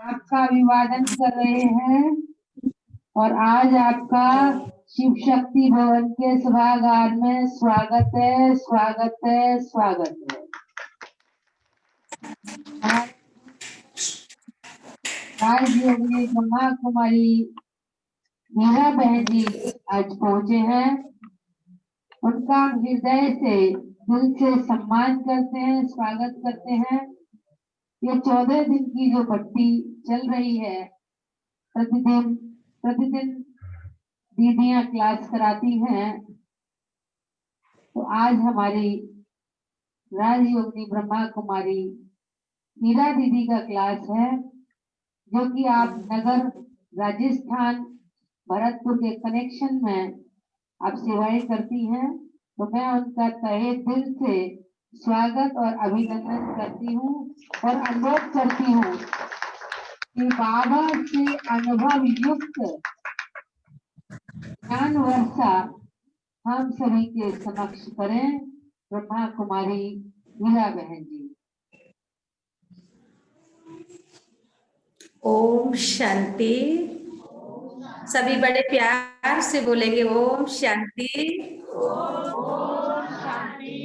आपका अभिवादन कर रहे हैं और आज आपका शिव शक्ति भवन के सभागार में स्वागत है, स्वागत है, स्वागत है। राजयोगिनी ब्रह्मा कुमारी मीरा बहन जी आज पहुंचे हैं। उनका हृदय से, दिल से सम्मान करते हैं, स्वागत करते हैं। ये 14 दिन की जो भक्ति चल रही है, प्रतिदिन प्रतिदिन दीदियां क्लास कराती हैं। तो आज हमारी राजयोगिनी ब्रह्मा कुमारी मीरा दीदी का क्लास है, जो कि आप नगर राजस्थान भरतपुर के कनेक्शन में आप सेवाएं करती हैं। तो मैं उनका तहे दिल से स्वागत और अभिनंदन करती हूँ और अनुरोध करती हूँ कि बाबा से अनुभव युक्त ज्ञान वर्षा हम सभी के समक्ष करें। ब्रह्मा कुमारी मीरा बहन जी। ओम शांति। सभी बड़े प्यार से बोलेंगे ओम शांति। ओम शांति।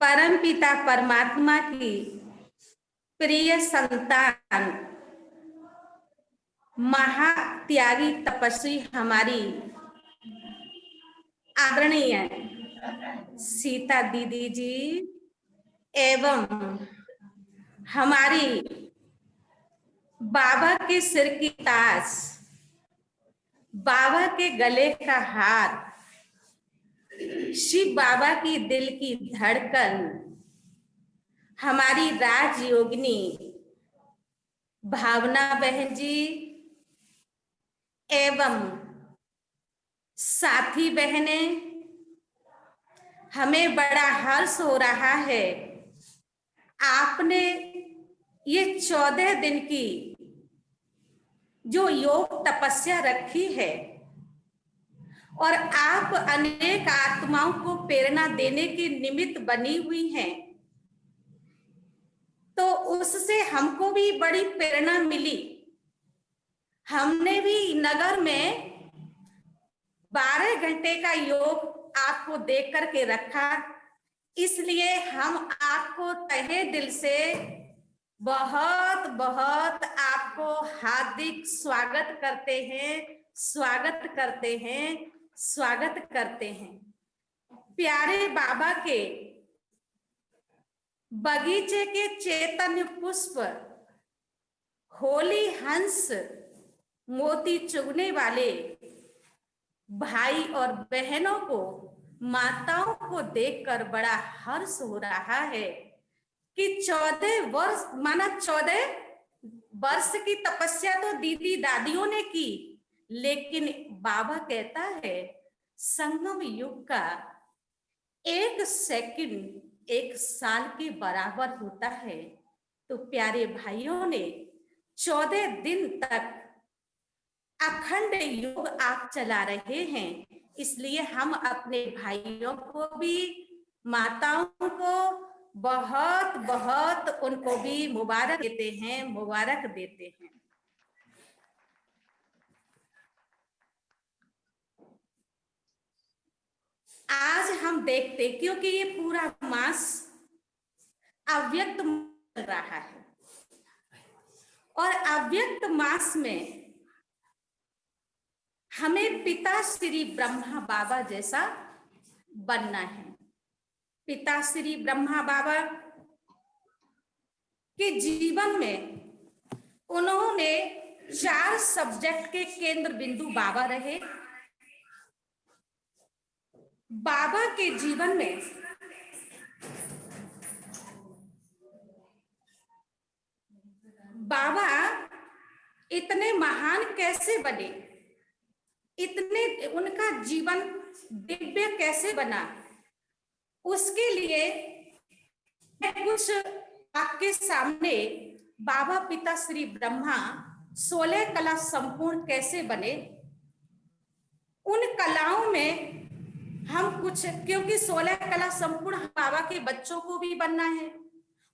परम पिता परमात्मा की प्रिय संतान, महात्यागी तपस्वी हमारी आदरणीय सीता दीदी जी एवं हमारी बाबा के सिर की ताज, बाबा के गले का हार, शिव बाबा की दिल की धड़कन, हमारी राजयोगिनी भावना बहन जी एवं साथी बहनें, हमें बड़ा हर्ष हो रहा है। आपने ये 14 दिन की जो योग तपस्या रखी है और आप अनेक आत्माओं को प्रेरणा देने के निमित्त बनी हुई हैं, तो उससे हमको भी बड़ी प्रेरणा मिली। हमने भी नगर में 12 घंटे का योग आपको देख करके रखा, इसलिए हम आपको तहे दिल से बहुत बहुत आपको हार्दिक स्वागत करते हैं, स्वागत करते हैं, स्वागत करते हैं। प्यारे बाबा के बगीचे के चैतन्य पुष्प, होली हंस, मोती चुगने वाले भाई और बहनों को, माताओं को देखकर बड़ा हर्ष हो रहा है कि 14 वर्ष माना 14 वर्ष की तपस्या तो दीदी दादियों ने की, लेकिन बाबा कहता है संगम युग का 1 सेकंड 1 साल के बराबर होता है। तो प्यारे भाइयों ने 14 दिन तक अखंड योग आप चला रहे हैं, इसलिए हम अपने भाइयों को भी, माताओं को बहुत बहुत उनको भी मुबारक देते हैं, मुबारक देते हैं। आज हम देखते, क्योंकि ये पूरा मास अव्यक्त चल रहा है और अव्यक्त मास में हमें पिता श्री ब्रह्मा बाबा जैसा बनना है। पिता श्री ब्रह्मा बाबा के जीवन में उन्होंने 4 सब्जेक्ट के केंद्र बिंदु बाबा रहे। बाबा के जीवन में बाबा इतने महान कैसे बने, इतने उनका जीवन दिव्य कैसे बना, उसके लिए कुछ आपके सामने बाबा पिता श्री ब्रह्मा 16 कला संपूर्ण कैसे बने, उन कलाओं में हम कुछ, क्योंकि 16 कला संपूर्ण बाबा के बच्चों को भी बनना है,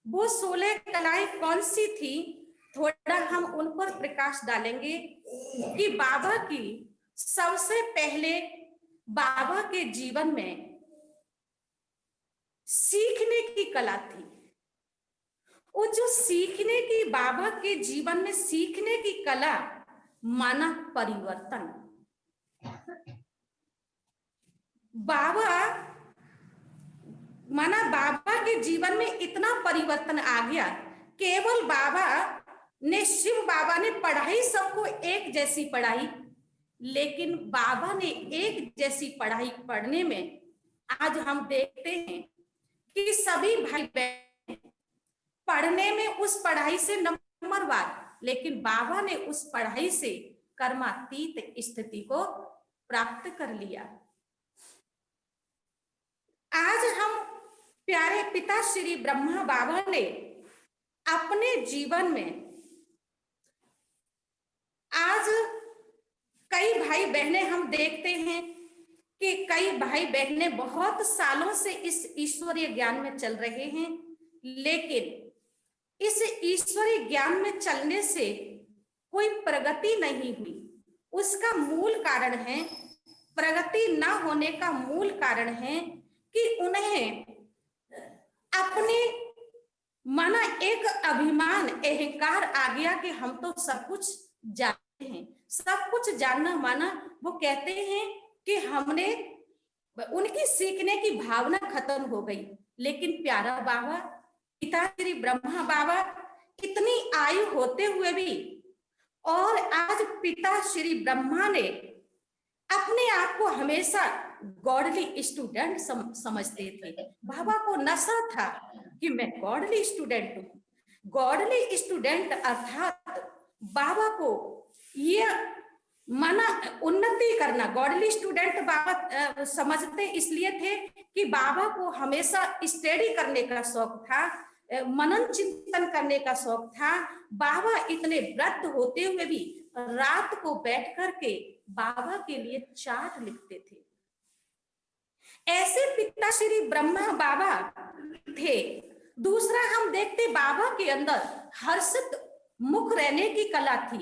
वो 16 कलाएं कौन सी थी, थोड़ा हम उन पर प्रकाश डालेंगे कि बाबा की सबसे पहले बाबा के जीवन में सीखने की कला थी। वो जो सीखने की, बाबा के जीवन में सीखने की कला माना परिवर्तन। बाबा माना बाबा के जीवन में इतना परिवर्तन आ गया, केवल बाबा ने, शिव बाबा ने पढ़ाई सबको एक जैसी पढ़ाई, लेकिन बाबा ने एक जैसी पढ़ाई पढ़ने में आज हम देखते हैं कि सभी भाई बहन पढ़ने में उस पढ़ाई से नंबरवार, लेकिन बाबा ने उस पढ़ाई से कर्मातीत स्थिति को प्राप्त कर लिया। आज हम प्यारे पिता श्री ब्रह्मा बाबा ने अपने जीवन में, आज कई भाई बहनें हम देखते हैं कि कई भाई बहनें बहुत सालों से इस ईश्वरीय ज्ञान में चल रहे हैं, लेकिन इस ईश्वरीय ज्ञान में चलने से कोई प्रगति नहीं हुई। उसका मूल कारण है, प्रगति न होने का मूल कारण है कि उन्हें अपने माना एक अभिमान, अहंकार आ गया कि हम तो सब कुछ जानते हैं। सब कुछ जानना माना वो कहते हैं कि हमने, उनकी सीखने की भावना खत्म हो गई। लेकिन प्यारा बाबा पिता श्री ब्रह्मा बाबा इतनी आयु होते हुए भी, और आज पिता श्री ब्रह्मा ने अपने आप को हमेशा गॉडली स्टूडेंट समझते थे। बाबा को नशा था कि मैं गॉडली स्टूडेंट हूँ। गॉडली स्टूडेंट अर्थात बाबा को ये माना उन्नति करना। गॉडली स्टूडेंट बाबा समझते इसलिए थे कि बाबा को हमेशा स्टडी करने का शौक था, मनन चिंतन करने का शौक था। बाबा इतने वृद्ध होते हुए भी रात को बैठ करके बाबा के लिए चार्ट लिखते थे। ऐसे पिता श्री ब्रह्मा बाबा थे। दूसरा हम देखते बाबा के अंदर हर्षित मुख रहने की कला थी,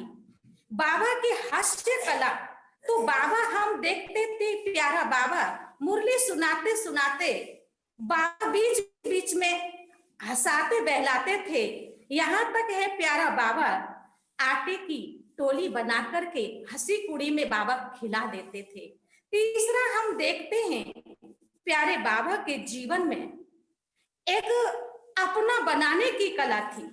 बाबा की हास्य कला। तो बाबा हम देखते थे, प्यारा बाबा मुरली सुनाते सुनाते बाबा बीच बीच में हंसाते बहलाते थे। यहाँ तक है प्यारा बाबा आटे की टोली बना करके हंसी कुड़ी में बाबा खिला देते थे। तीसरा हम देखते हैं प्यारे बाबा के जीवन में एक अपना बनाने की कला थी।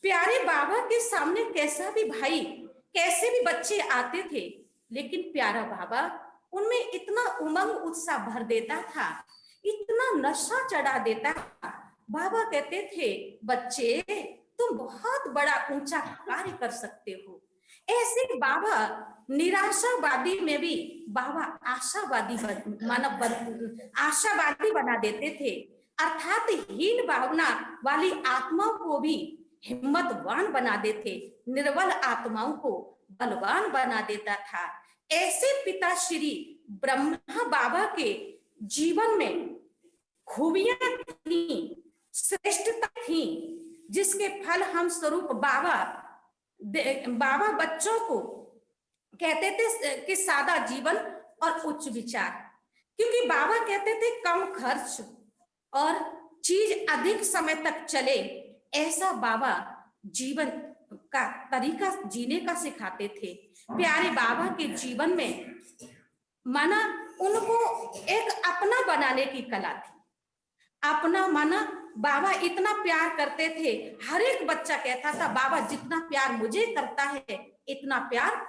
प्यारे बाबा के सामने कैसा भी भाई, कैसे भी बच्चे आते थे, लेकिन प्यारा बाबा उनमें इतना उमंग उत्साह भर देता था, इतना नशा चढ़ा देता था। बाबा कहते थे, बच्चे तुम बहुत बड़ा ऊंचा कार्य कर सकते हो। ऐसे बाबा निराशावादी में भी बाबा आशावादी आशावादी बना देते थे। अर्थात हीन भावना वाली आत्माओं को भी हिम्मतवान बना देते, निर्बल आत्माओं को बलवान बना देता था। ऐसे पिता श्री ब्रह्मा बाबा के जीवन में खूबियां थी, श्रेष्ठता थी, जिसके फल हम स्वरूप बाबा बच्चों को कहते थे कि सादा जीवन और उच्च विचार। क्योंकि बाबा कहते थे कम खर्च और चीज अधिक समय तक चले, ऐसा बाबा जीवन का तरीका जीने का सिखाते थे। प्यारे बाबा के जीवन में माना उनको एक अपना बनाने की कला थी। अपना माना बाबा इतना प्यार करते थे, हर एक बच्चा कहता था बाबा जितना प्यार मुझे करता है इतना प्यार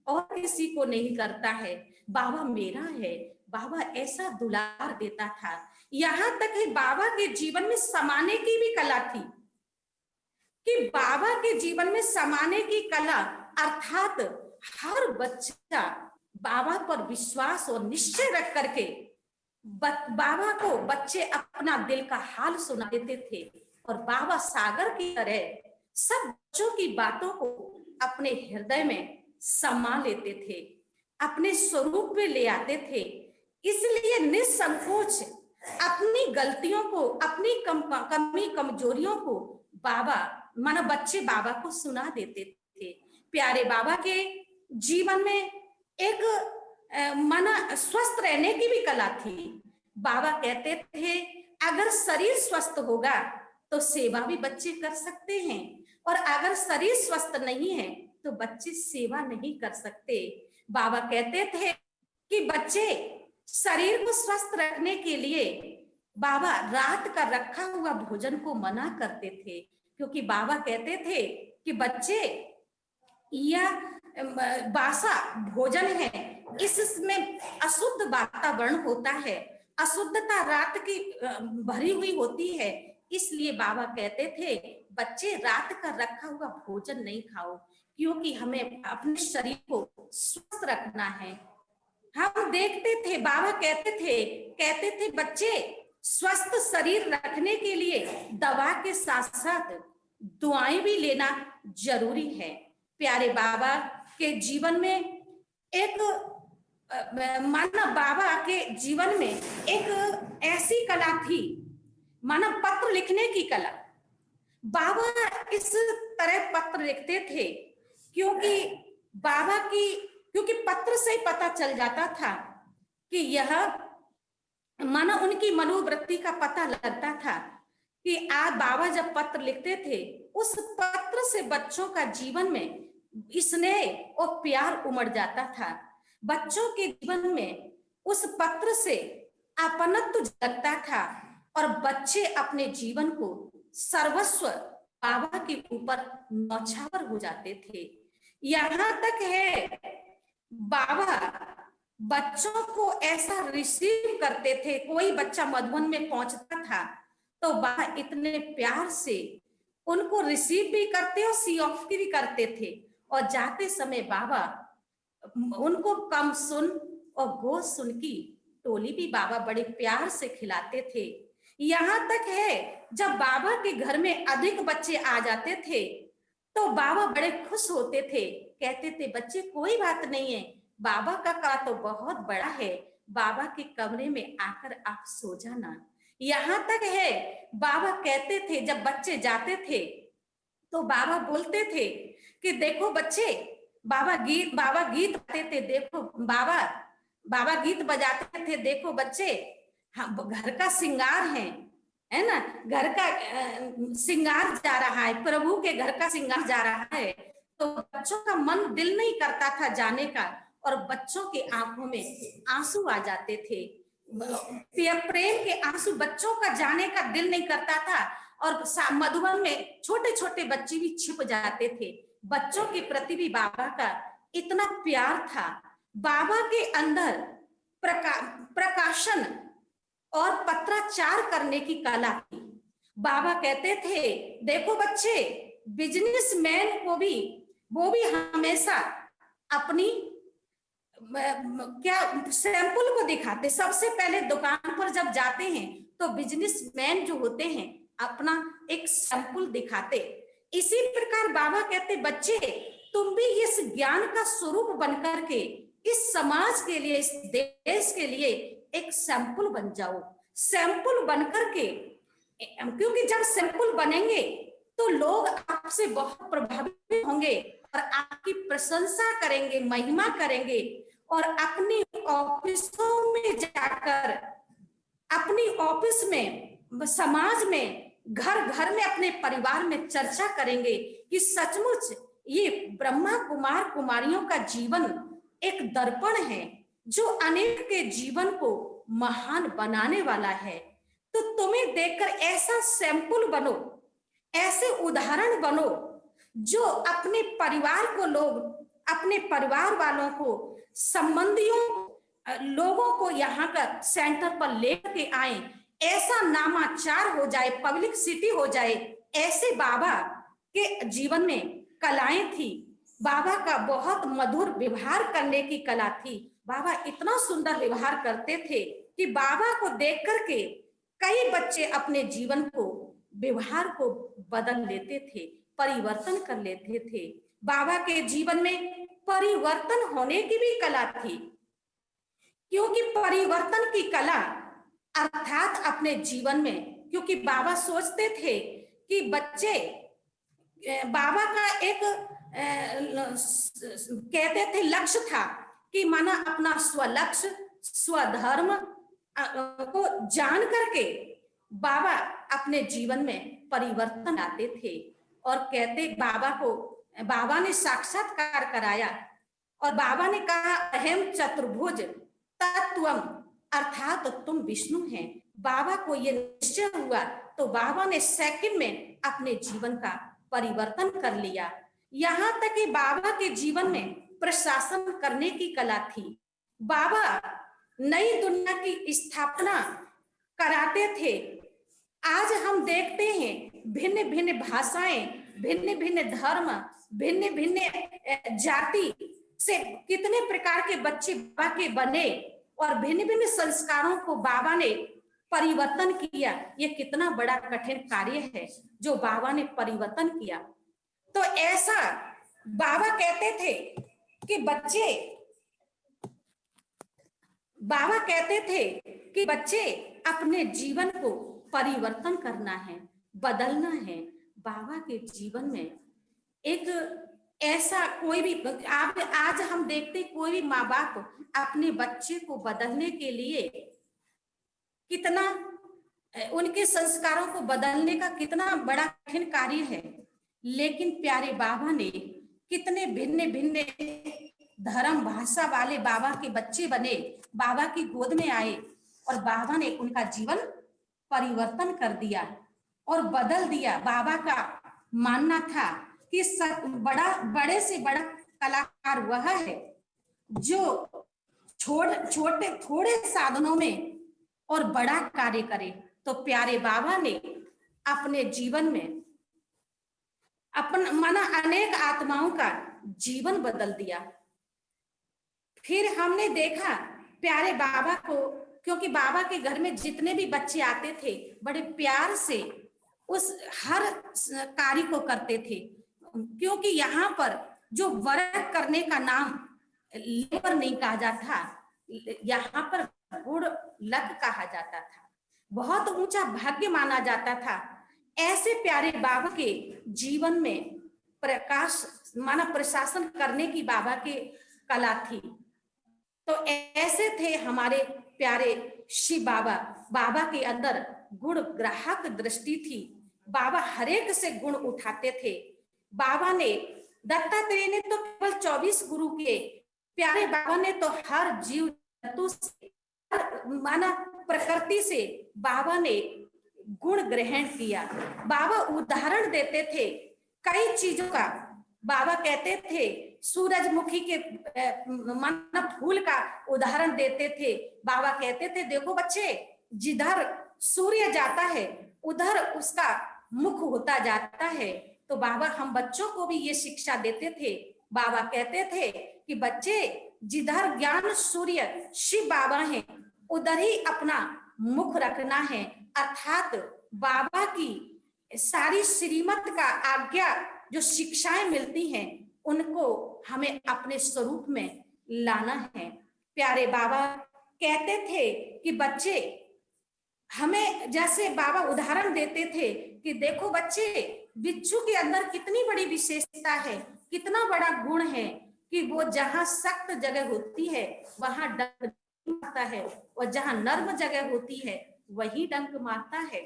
और किसी को नहीं करता है, बाबा मेरा है। बाबा ऐसा दुलार देता था। यहाँ तक है बाबा के जीवन में समाने की भी कला थी, कि बाबा के जीवन में समाने की कला अर्थात हर बच्चा बाबा पर विश्वास और निश्चय रख करके बाबा को बच्चे अपना दिल का हाल सुना देते थे, और बाबा सागर की तरह सब बच्चों की बातों को अपने हृदय में समा लेते थे, अपने स्वरूप में ले आते थे। इसलिए निसंकोच अपनी अपनी गलतियों को, अपनी कमी कमजोरियों को बाबा मानो बच्चे बाबा को सुना देते थे। प्यारे बाबा के जीवन में एक माना स्वस्थ रहने की भी कला थी। बाबा कहते थे अगर शरीर स्वस्थ होगा तो सेवा भी बच्चे कर सकते हैं, और अगर शरीर स्वस्थ नहीं है तो बच्चे सेवा नहीं कर सकते। बाबा कहते थे कि बच्चे शरीर को स्वस्थ रखने के लिए बाबा रात का रखा हुआ भोजन को मना करते थे, क्योंकि बाबा कहते थे कि बच्चे यह बासा भोजन है, इसमें अशुद्ध वातावरण होता है, अशुद्धता रात की भरी हुई होती है। इसलिए बाबा कहते थे बच्चे रात का रखा हुआ भोजन नहीं खाओ, क्योंकि हमें अपने शरीर को स्वस्थ रखना है। हम देखते थे बाबा कहते थे बच्चे स्वस्थ शरीर रखने के लिए दवा के साथ साथ दुआएं भी लेना जरूरी है। प्यारे बाबा के जीवन में एक माना बाबा के जीवन में एक ऐसी कला थी, माना पत्र लिखने की कला। बाबा इस तरह पत्र लिखते थे क्योंकि पत्र से पता चल जाता था कि यह माना उनकी मनोवृत्ति का पता लगता था कि आज बाबा जब पत्र लिखते थे उस पत्र से बच्चों का जीवन में स्नेह और प्यार उमड़ जाता था। बच्चों के जीवन में उस पत्र से अपनत्व जगता था और बच्चे अपने जीवन को सर्वस्व बाबा के ऊपर न्यौछावर हो जाते थे। यहाँ तक है बाबा बच्चों को ऐसा रिसीव करते थे, कोई बच्चा मधुबन में पहुंचता था तो बाबा इतने प्यार से उनको रिसीव भी करते और सी ऑफ भी करते थे, और जाते समय बाबा उनको कम सुन और गो सुन की टोली भी बाबा बड़े प्यार से खिलाते थे। यहाँ तक है जब बाबा के घर में अधिक बच्चे आ जाते थे तो बाबा बड़े खुश होते थे, कहते थे बच्चे कोई बात नहीं है, बाबा का कमरा तो बहुत बड़ा है, बाबा के कमरे में आकर आप सो जाना। यहाँ तक है बाबा कहते थे जब बच्चे जाते थे तो बाबा बोलते थे कि देखो बच्चे, बाबा गीत गाते थे, देखो बाबा गीत बजाते थे, देखो बच्चे हम घर का श्रृंगार है ना, घर का श्रृंगार जा रहा है, प्रभु के घर का श्रृंगार जा रहा है। तो बच्चों का मन दिल नहीं करता था जाने का, और बच्चों के आंखों में आंसू आ जाते थे, प्रेम के आंसू, बच्चों का जाने का दिल नहीं करता था। और मधुबन में छोटे छोटे बच्चे भी छिप जाते थे, बच्चों के प्रति भी बाबा का इतना प्यार था। बाबा के अंदर प्रकाशन और पत्राचार करने की कला थी। बाबा कहते थे देखो बच्चे, बिजनेसमैन को भी वो भी हमेशा अपनी क्या सैंपल को दिखाते, सबसे पहले दुकान पर जब जाते हैं तो बिजनेसमैन जो होते हैं अपना एक सैंपल दिखाते। इसी प्रकार बाबा कहते बच्चे तुम भी इस ज्ञान का स्वरूप बनकर के इस समाज के लिए, इस देश के लिए एक सैंपल बन जाओ। सैंपल बनकर के, क्योंकि जब सैंपल बनेंगे तो लोग आपसे बहुत प्रभावित होंगे और आपकी प्रशंसा करेंगे, महिमा करेंगे, और अपनी ऑफिसों में जाकर, अपनी ऑफिस में, समाज में, घर घर में, अपने परिवार में चर्चा करेंगे कि सचमुच ये ब्रह्मा कुमार कुमारियों का जीवन एक दर्पण है जो अनेक के जीवन को महान बनाने वाला है। तो तुम्हें देखकर ऐसा सैंपल बनो, ऐसे उदाहरण बनो जो अपने परिवार को, लोग अपने परिवार वालों को, संबंधियों, लोगों को यहाँ का सेंटर पर लेके आए, ऐसा नामाचार हो जाए, पब्लिसिटी हो जाए। ऐसे बाबा के जीवन में कलाएं थी। बाबा का बहुत मधुर व्यवहार करने की कला थी। बाबा इतना सुंदर व्यवहार करते थे कि बाबा को देख करके कई बच्चे अपने जीवन को, व्यवहार को बदल लेते थे, परिवर्तन कर लेते थे। बाबा के जीवन में परिवर्तन होने की भी कला थी, क्योंकि परिवर्तन की कला अर्थात अपने जीवन में, क्योंकि बाबा सोचते थे कि बच्चे, बाबा का एक कहते थे लक्ष्य था कि माना अपना स्वलक्ष्य स्वधर्म को जान करके बाबा अपने जीवन में परिवर्तन लाते थे। और कहते बाबा ने साक्षात्कार कराया और बाबा ने कहा अहम चतुर्भुज तत्वम, अर्थात तुम विष्णु हैं। बाबा को ये निश्चय हुआ तो बाबा ने सेकंड में अपने जीवन का परिवर्तन कर लिया। यहां तक कि बाबा के जीवन में प्रशासन करने की कला थी। बाबा नई दुनिया की स्थापना कराते थे। आज हम देखते हैं भिन्न भिन्न भाषाएं, भिन्न भिन्न धर्म, भिन्न भिन्न जाति से कितने प्रकार के बच्चे बाबा के बने और भिन्न भिन्न संस्कारों को बाबा ने परिवर्तन किया। ये कितना बड़ा कठिन कार्य है जो बाबा ने परिवर्तन किया। तो ऐसा बाबा कहते थे कि बच्चे अपने जीवन को परिवर्तन करना है, बदलना है। बाबा के जीवन में एक ऐसा कोई भी आज हम देखते कोई भी माँ बाप अपने बच्चे को बदलने के लिए कितना, उनके संस्कारों को बदलने का कितना बड़ा कठिन कार्य है। लेकिन प्यारे बाबा ने कितने भिन्न भिन्न धर्म भाषा वाले बाबा के बच्चे बने, बाबा की गोद में आए और बाबा ने उनका जीवन परिवर्तन कर दिया और बदल दिया। बाबा का मानना था कि बड़े से बड़ा कलाकार वह है जो छोटे थोड़े साधनों में और बड़ा कार्य करे। तो प्यारे बाबा ने अपने जीवन में अनेक आत्माओं का जीवन बदल दिया। फिर हमने देखा प्यारे बाबा को, क्योंकि बाबा के घर में जितने भी बच्चे आते थे बड़े प्यार से उस हर कार्य को करते थे, क्योंकि यहाँ पर जो वर्क करने का नाम लेबर नहीं कहा जाता, यहाँ पर गुड़ लक कहा जाता था, बहुत ऊंचा भाग्य माना जाता था। ऐसे प्यारे बाबा के जीवन में प्रशासन करने की बाबा की कला थी। तो ऐसे थे हमारे प्यारे शिव बाबा। बाबा के अंदर गुण ग्राहक दृष्टि थी। बाबा हरेक से गुण उठाते थे। बाबा ने, दत्तात्रेय ने तो केवल 24 गुरु के, प्यारे बाबा ने तो हर जीव जंतु से, प्रकृति से बाबा ने गुण ग्रहण किया। बाबा उदाहरण देते थे कई चीजों का। बाबा कहते थे सूरजमुखी के फूल का उदाहरण देते थे। बाबा कहते थे देखो बच्चे, जिधर सूर्य जाता है उधर उसका मुख होता जाता है। तो बाबा हम बच्चों को भी ये शिक्षा देते थे। बाबा कहते थे कि बच्चे, जिधर ज्ञान सूर्य शिव बाबा हैं उधर ही अपना मुख रखना है। अर्थात बाबा की सारी श्रीमत का आज्ञा जो शिक्षाएं मिलती हैं उनको हमें अपने स्वरूप में लाना है। प्यारे बाबा कहते थे कि बच्चे, हमें जैसे बाबा उदाहरण देते थे कि देखो बच्चे, बिच्छू के अंदर कितनी बड़ी विशेषता है, कितना बड़ा गुण है कि वो जहां सख्त जगह होती है वहां डंक मारता है और जहां नर्म जगह होती है वही डंक मारता है।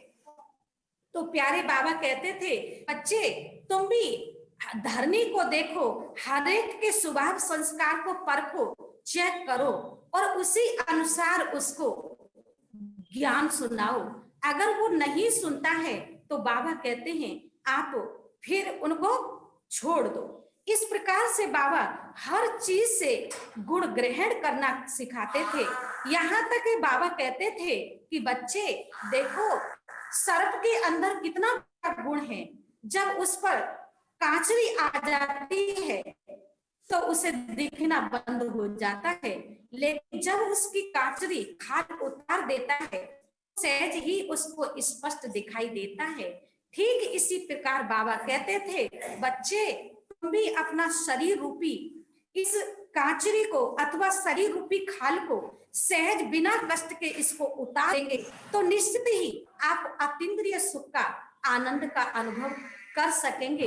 तो प्यारे बाबा कहते थे बच्चे, तुम भी धरनी को देखो, हर एक के स्वभाव संस्कार को परखो, चेक करो और उसी अनुसार उसको ज्ञान सुनाओ। अगर वो नहीं सुनता है तो बाबा कहते हैं आप फिर उनको छोड़ दो। इस प्रकार से बाबा हर चीज से गुण ग्रहण करना सिखाते थे। यहाँ तक कि बाबा कहते थे कि बच्चे देखो, सर्प के अंदर कितना गुण है, जब उस पर कांचरी आ जाती है तो उसे दिखना बंद हो जाता है, लेकिन जब उसकी कांचरी खाल उतार देता है सहज ही उसको स्पष्ट दिखाई देता है। ठीक इसी प्रकार बाबा कहते थे बच्चे, तुम भी अपना शरीर रूपी इस कांचरी को अथवा शरीर रूपी खाल को सहज बिना कष्ट के इसको उतारेंगे तो निश्चित ही आप अतीन्द्रिय सुख का, आनंद का अनुभव कर सकेंगे।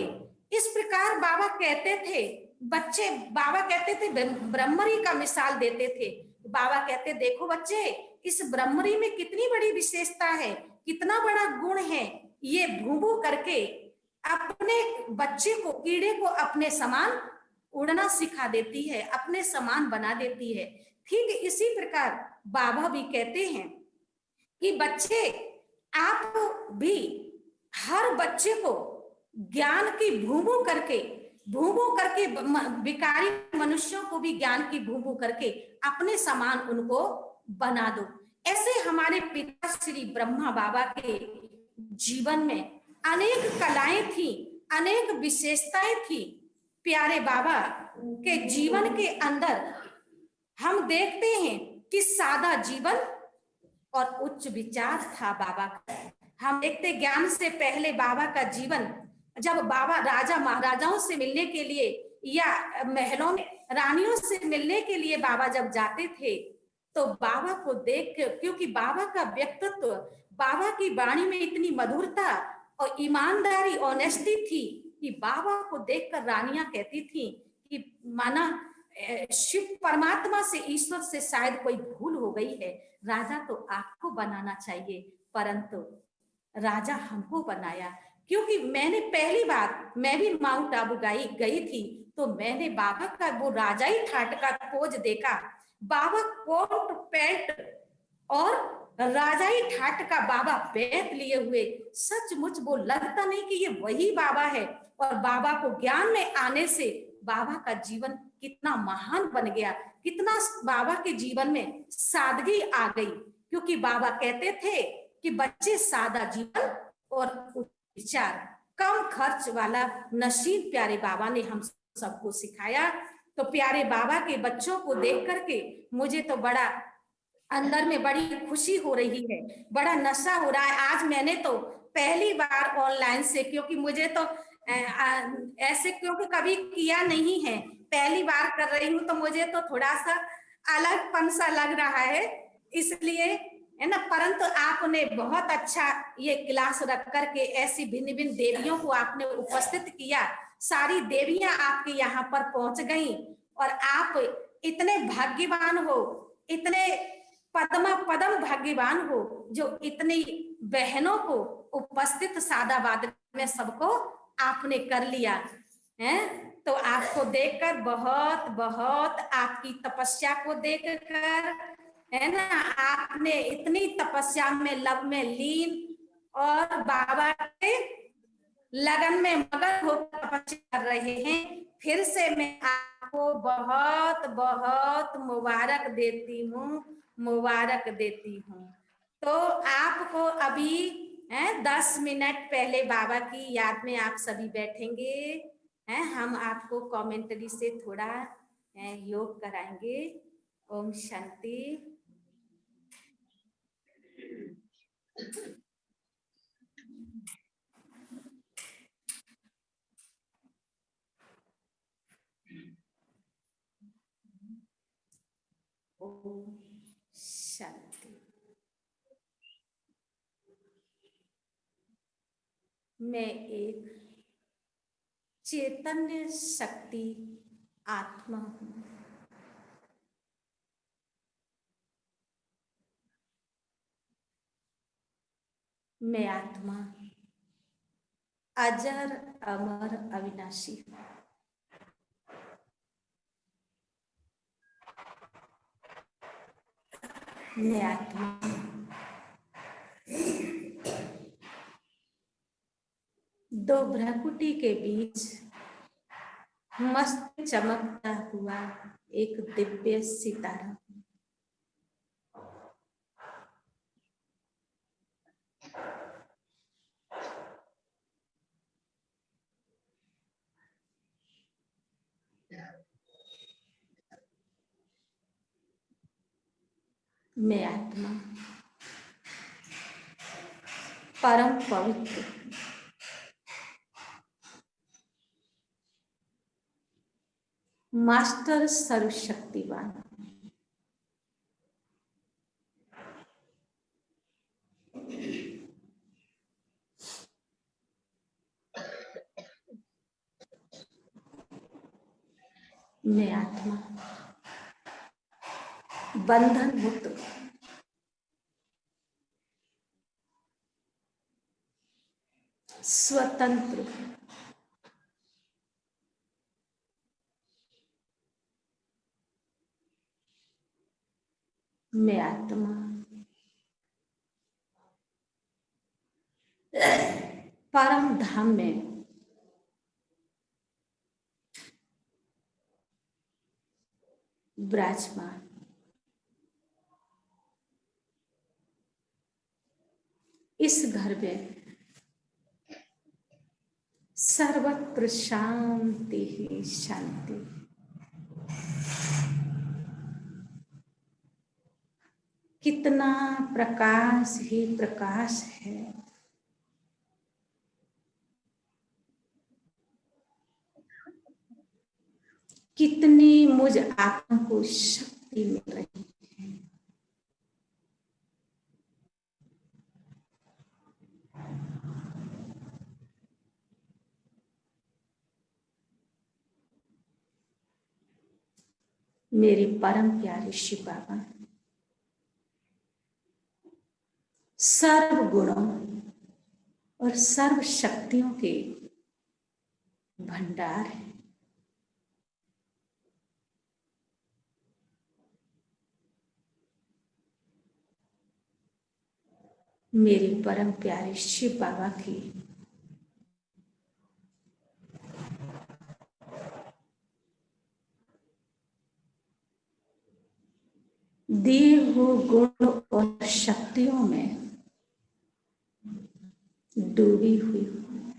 इस प्रकार बाबा कहते थे, बच्चे बाबा कहते थे, ब्रह्मरी का मिसाल देते थे। बाबा कहते देखो बच्चे, इस ब्रह्मरी में कितनी बड़ी विशेषता है, कितना बड़ा गुण है। ये भू भू करके अपने बच्चे को, कीड़े को अपने समान उड़ना सिखा देती है, अपने समान बना देती है। ठीक इसी प्रकार बाबा भी कहते हैं कि बच्चे आप भी, हर बच्चे को ज्ञान की भूमू करके विकारी मनुष्यों को भी ज्ञान की भूमू करके अपने समान उनको बना दो। ऐसे हमारे पिता श्री ब्रह्मा बाबा के जीवन में अनेक कलाएं थी, अनेक विशेषताएं थी। प्यारे बाबा के जीवन के अंदर हम देखते हैं कि सादा जीवन और उच्च विचार था बाबा का। हम देखते ज्ञान से पहले बाबा का जीवन, जब बाबा राजा महाराजाओं से मिलने के लिए या महलों में रानियों से मिलने के लिए बाबा जब जाते थे तो बाबा को देख, क्योंकि बाबा का व्यक्तित्व, बाबा की वाणी में इतनी मधुरता और ईमानदारी, ऑनेस्टी थी कि बाबा को देखकर रानियां कहती थी कि माना शिव परमात्मा से, ईश्वर से शायद कोई भूल हो गई है। राजा तो आपको बनाना चाहिए, परंतु राजा हमको बनाया। क्योंकि मैंने पहली बार, मैं भी माउंट आबू गई थी तो मैंने बाबा का वो राजाई ठाट का पोज देखा। बाबा कोट पैंट और राजाई ठाट का बाबा बैत लिए हुए, सचमुच वो लगता नहीं कि ये वही बाबा है। और बाबा को ज्ञान में आने से बाबा का जीवन कितना महान बन गया, कितना बाबा के जीवन में सादगी आ गई। क्योंकि बाबा कहते थे कि बच्चे सादा जीवन और विचार, कम खर्च वाला नशीन प्यारे बाबा ने हम सबको सिखाया। तो प्यारे बाबा के बच्चों को देख करके मुझे तो बड़ा अंदर में बड़ी खुशी हो रही है, बड़ा नशा हो रहा है। आज मैंने तो पहली बार ऑनलाइन से, क्योंकि मुझे तो ऐसे क्योंकि कभी किया नहीं है, पहली बार कर रही हूँ तो मुझे तो थोड़ा सा अलगपन सा लग रहा है, इसलिए है ना। परंतु आपने बहुत अच्छा ये क्लास रख करके ऐसी भिन्न भिन्न देवियों को आपने उपस्थित किया। सारी देवियां आपके यहाँ पर पहुंच गई और आप इतने भाग्यवान हो, इतने पदम भाग्यवान हो जो इतनी बहनों को उपस्थित सादाबाद में सबको आपने कर लिया है। तो आपको देखकर बहुत बहुत, आपकी तपस्या को देखकर, है ना, आपने इतनी तपस्या में लव में लीन और बाबा के लगन में मगन होकर तपस्या कर रहे हैं। फिर से मैं आपको बहुत बहुत मुबारक देती हूँ, मुबारक देती हूँ। तो आपको अभी 10 मिनट पहले बाबा की याद में आप सभी बैठेंगे, हैं, हम आपको कमेंटरी से थोड़ा योग कराएंगे। ओम शांति। ओम शांति। मैं एक चैतन्य शक्ति आत्मा हूँ। मैं आत्मा अजर अमर अविनाशी हूँ। मैं आत्मा दो भ्रकुटी के बीच मस्त चमकता हुआ एक दिव्य सितारा। मैं आत्मा परम पवित्र, मास्टर सर्वशक्तिवान, मैं आत्मा बंधन मुक्त, स्वतंत्र, मैं आत्मा परम धाम में विराजमान, इस घर में सर्वत्र शांति ही शांति, कितना प्रकाश ही प्रकाश है। कितनी मुझ आत्मा को शक्ति मिल रही है। मेरे परम प्यारे शिव बाबा सर्व गुणों और सर्व शक्तियों के भंडार है। मेरे परम प्यारे शिव बाबा की दिए हुए गुण और शक्तियों में डूबी हुई हूं।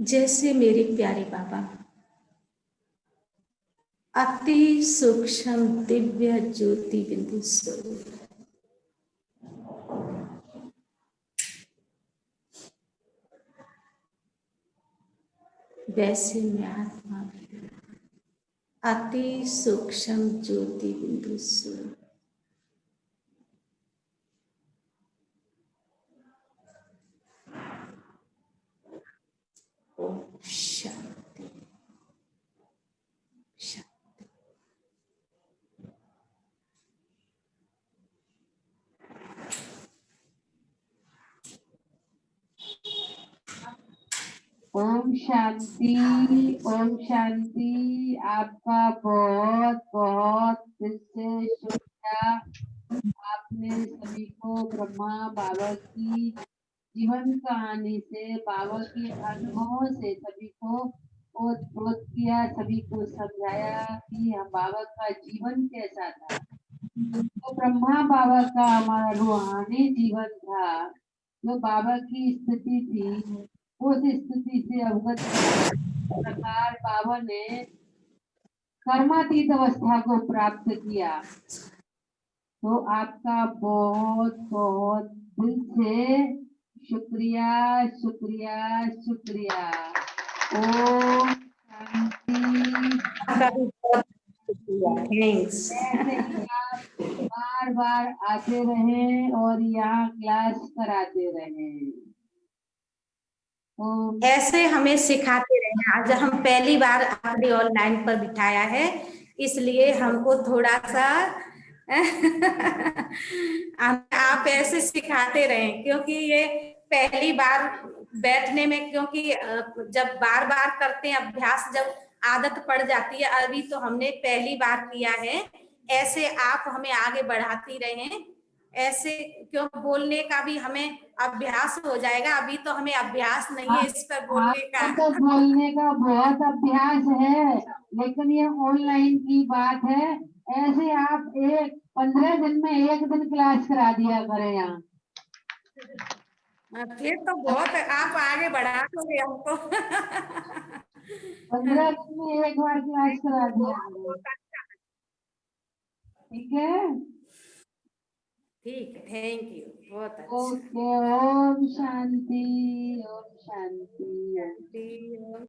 जैसे मेरे प्यारे बाबा अति सूक्ष्म दिव्य ज्योति बिंदु स्वरूप, वैसे मैं आत्मा भी अति सूक्ष्म ज्योति बिंदु स्वरूप। ओम शांति शांति। ओम शांति, ओम शांति। आपका बहुत बहुत दिल से शुक्रिया। आपने सभी को ब्रह्मा बाबा की जीवन कहानी से, बाबा के अनुभवों से सभी को ओतप्रोत किया, सभी को समझाया कि हम बाबा का जीवन कैसा था। तो ब्रह्मा बाबा का हमारा रूहानी जीवन था, जो बाबा की स्थिति थी, उस स्थिति से अवगत प्रकार बाबा ने कर्मातीत अवस्था को प्राप्त किया। तो आपका बहुत बहुत दिल से शुक्रिया शुक्रिया शुक्रिया। ओम शांति। थैंक्स। ऐसे ही आप बार बार आते रहें और यहाँ क्लास कराते रहें। ऐसे हमें सिखाते रहे। आज हम पहली बार आपने ऑनलाइन पर बिठाया है, इसलिए हमको थोड़ा सा आप ऐसे सिखाते रहें, क्योंकि ये पहली बार बैठने में, क्योंकि जब बार बार करते हैं अभ्यास, जब आदत पड़ जाती है। अभी तो हमने पहली बार किया है, ऐसे आप हमें आगे बढ़ाती रहें। ऐसे क्यों बोलने का भी हमें अभ्यास हो जाएगा। अभी तो हमें अभ्यास नहीं है इस पर बोलने का। तो बोलने का बहुत अभ्यास है, लेकिन ये ऑनलाइन की बात है। ऐसे आप 15 दिन में एक दिन क्लास करा दिया करें यहाँ। फिर तो बहुत आप आगे बढ़ा दोगे हमको। 15 दिन में एक बार क्लास करा दिया करें, ठीक है? ठीक है, थैंक यू, बहुत अच्छा। ओके, ओम शांति, ओम शांति। शांति।